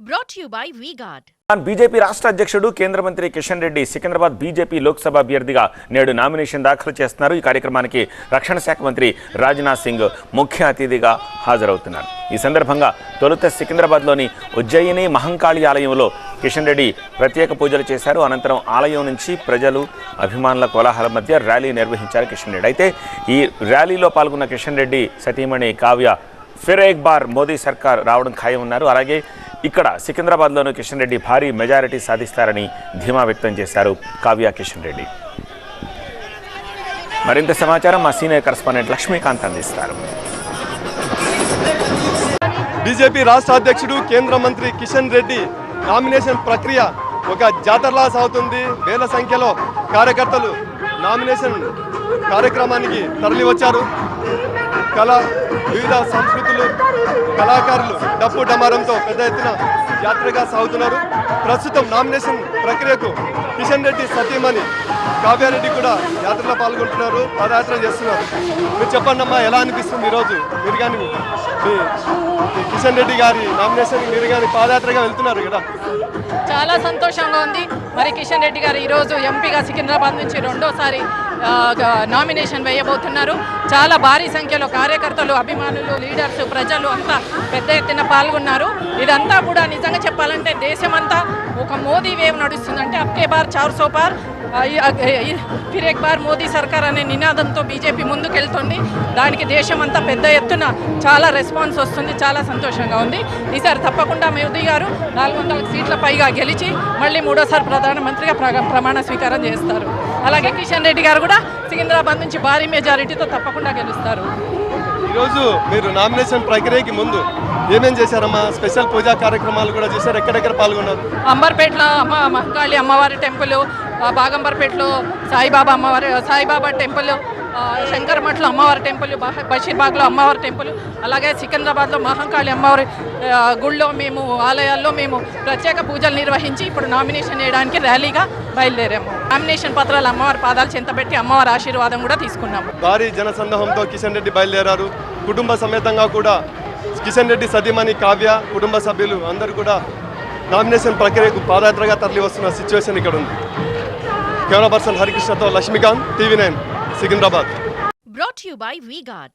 Brought to you by V-Guard. BJP రాష్ట్ర అధ్యక్షుడు కేంద్ర మంత్రి కిషన్ రెడ్డి సికింద్రాబాద్ బీజేపీ లోక్సభ అభ్యర్థిగా నేడు నామినేషన్ దాఖలు చేస్తున్నారు. ఈ కార్యక్రమానికి రక్షణ శాఖ మంత్రి రాజ్నాథ్ సింగ్ ముఖ్య అతిథిగా హాజరవుతున్నారు. ఈ సందర్భంగా తొలుత సికింద్రాబాద్లోని ఉజ్జయిని మహంకాళి ఆలయంలో కిషన్ రెడ్డి ప్రత్యేక పూజలు చేశారు. అనంతరం ఆలయం నుంచి ప్రజలు అభిమానుల కోలాహలం మధ్య ర్యాలీ నిర్వహించారు కిషన్ రెడ్డి. అయితే ఈ ర్యాలీలో పాల్గొన్న కిషన్ రెడ్డి సతీమణి కావ్య ఫిర్ ఏక్ బార్ మోదీ సర్కార్ రావడం ఖాయం ఉన్నారు. అలాగే ఇక్కడ సికింద్రాబాద్లోనూ కిషన్ రెడ్డి భారీ మెజారిటీ సాధిస్తారని ధీమా వ్యక్తం చేశారు కావ్య కిషన్ రెడ్డి. మరింత సమాచారం మా సీనియర్ కరెస్పాండెంట్ లక్ష్మీకాంత్ అందిస్తారు. బీజేపీ రాష్ట్ర అధ్యక్షుడు కేంద్ర మంత్రి కిషన్ రెడ్డి నామినేషన్ ప్రక్రియ ఒక జాతరలా సాగుతుంది. వేల సంఖ్యలో కార్యకర్తలు నామినేషన్ కార్యక్రమానికి తరలి వచ్చారు. వివిధ సంస్కృతులు కళాకారులు డప్పు డమారంతో పెద్ద ఎత్తున యాత్రగా సాగుతున్నారు. ప్రస్తుతం నామినేషన్ ప్రక్రియకు కిషన్ రెడ్డి సతీమణి కావ్యారెడ్డి కూడా యాత్రలో పాల్గొంటున్నారు, పాదయాత్ర చేస్తున్నారు. మీరు చెప్పండి అమ్మా, ఎలా అనిపిస్తుంది ఈరోజు? మీరు కానీ మీ కిషన్ రెడ్డి గారి నామినేషన్ మీరు కానీ పాదయాత్రగా వెళ్తున్నారు కదా? చాలా సంతోషంగా ఉంది. మరి కిషన్ రెడ్డి గారు ఈరోజు ఎంపీగా సికింద్రాబాద్ నుంచి రెండోసారి నామినేషన్ వేయబోతున్నారు. చాలా భారీ సంఖ్యలో కార్యకర్తలు, అభిమానులు, లీడర్స్, ప్రజలు అంతా పెద్ద ఎత్తున పాల్గొన్నారు. ఇదంతా కూడా నిజంగా చెప్పాలంటే దేశమంతా ఒక మోదీ వేవ్ నడుస్తుందంటే అబ్కే బార్ 400 పార్ ఫిర్ ఏక్ బార్ మోదీ సర్కార్ అనే నినాదంతో బీజేపీ ముందుకెళ్తుంది. దానికి దేశమంతా పెద్ద ఎత్తున చాలా రెస్పాన్స్ వస్తుంది. చాలా సంతోషంగా ఉంది. ఈసారి తప్పకుండా మోదీ గారు 400 సీట్ల పైగా గెలిచి మళ్ళీ మూడోసారి ప్రధానమంత్రిగా ప్రమాణ స్వీకారం చేస్తారు. అలాగే కిషన్ రెడ్డి గారు కూడా సికింద్రాబాద్ నుంచి భారీ మెజారిటీతో తప్పకుండా గెలుస్తారు. ఈరోజు మీరు నామినేషన్ ప్రక్రియకి ముందు ఏమేం చేశారమ్మా? స్పెషల్ పూజా కార్యక్రమాలు కూడా చేశారు. ఎక్కడెక్కడ పాల్గొన్నారు? అంబర్పేటలో మహంకాళి అమ్మవారి టెంపుల్, బాగంబర్పేటలో సాయిబాబా టెంపుల్, శంకరమఠలో అమ్మవారి టెంపుల్, బషీర్బాగ్లో అమ్మవారి టెంపుల్, అలాగే సికింద్రాబాద్లో మహంకాళి అమ్మవారి గుళ్ళో మేము ఆలయాల్లో మేము ప్రత్యేక పూజలు నిర్వహించి ఇప్పుడు నామినేషన్ చేయడానికి ర్యాలీగా బయలుదేరాము. నామినేషన్ పత్రాలు అమ్మవారి పాదాలు చెంతబెట్టి అమ్మవారి ఆశీర్వాదం కూడా తీసుకున్నాము. భారీ జనసందోహంతో కిషన్ రెడ్డి బయలుదేరారు. కుటుంబ సమేతంగా కూడా కిషన్ రెడ్డి సతీమణి కావ్య, కుటుంబ సభ్యులు అందరూ కూడా నామినేషన్ ప్రక్రియకు పాదయాత్రగా తరలి వస్తున్న సిచ్యువేషన్ ఇక్కడ ఉంది. కెమెరా పర్సన్ హరికృష్ణతో Lakshmikant, TV9 Secunderabad. Brought to you by V-Guard.